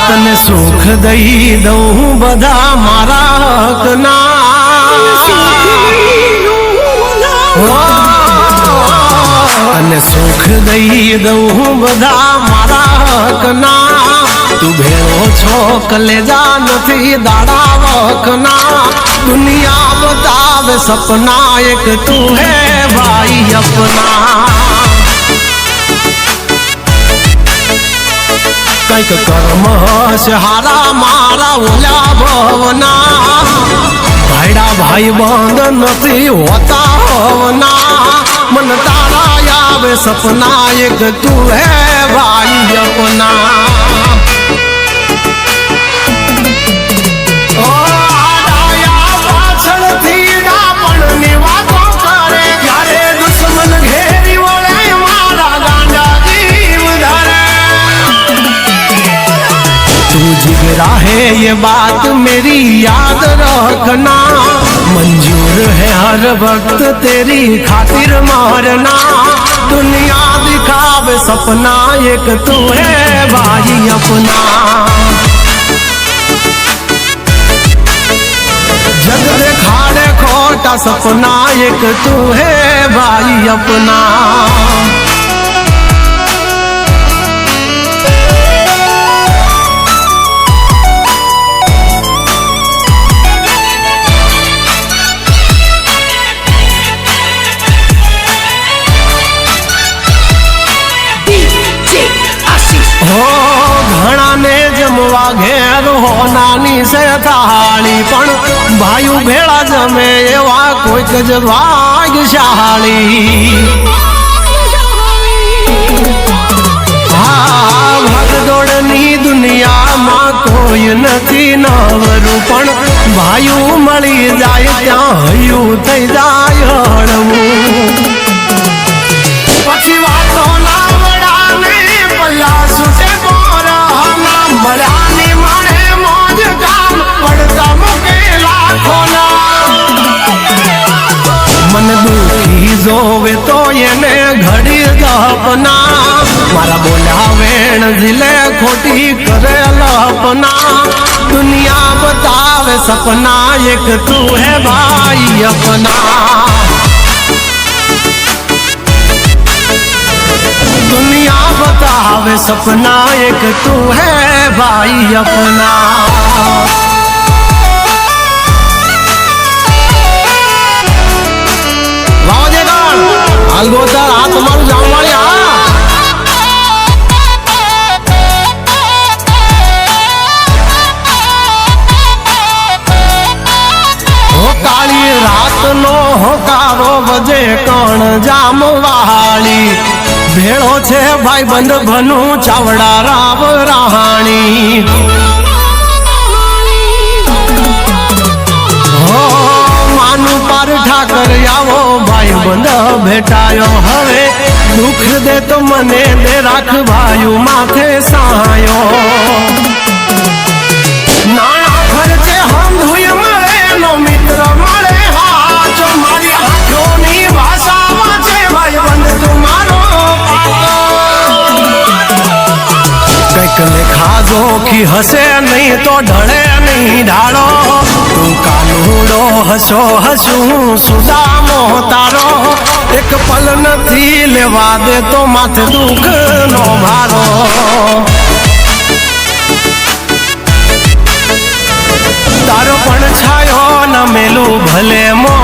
तने सुख दई दऊं बधा मारा हकना तने सुख दई दऊं बधा मारा हकना तू भेड़ो छो कलेजा नथी दाड़ा वखना दुनिया बतावे सपना एक तू है भाई अपना कैक कर्म से हारा मारा ओला भवना भाईड़ा भाई बंद नथी होता होना मन तारा आवे सपना एक तू है भाई अपना ओ आया पाछळ थी रावण नी वातो करे जारे दुश्मन घेरी वळे मारा गांडा जीव धरे तू जिगरा है ये बात मेरी याद रखना मंजूर है हर वक्त तेरी खातिर मारना दुनिया दिखावे सपना एक तू है भाई अपना जग दिखाड़े खोटा सपना एक तू है भाई अपना घना ने जमवा घेर हो नानी से थाली पण भाई भेड़ा जमे एवा कोई ज भाग्यशाली हाँ भागदौड़नी दुनिया में कोई नथी नवरू पण भाई मળી जाए त्या हयू थई जाए हळवू पछी वातो ना वडाने पल्ला सुटे मरानी मारे मौज काम पड़ता मुके लाखोना मन दुखी जोवे तो येने घड़ी दपना मारा बोला वेण जिले खोटी करे लपना दुनिया बतावे सपना एक तू है भाई अपना दुनिया बतावे सपना एक तू है भाई अपना अलगोदर हाथ मारू जाऊं वाली काली रात नो होकारो बजे कण जाम वाली भेड़ो छे भाई बंद भनु चावड़ा राव राहाणी हो मानु पर ठाकर आवो भाई बंद भेटायो हवे दुख दे तो मने दे राख भाई माथे सायो नाना खर्चे हम धुय मळे नो मित्र मळे हाथ मारी आंखों नी भाषा वाचे भाई बंद तुम्हारो कैक लेखा जो की हसे नहीं तो ढळे नहीं ढाड़ो तू कानूड़ो हसो हसू सुदामो तारो एक पल नथी लेवा दे तो माथे दुख नो भारो तारो पण छायो न मेलू भले मो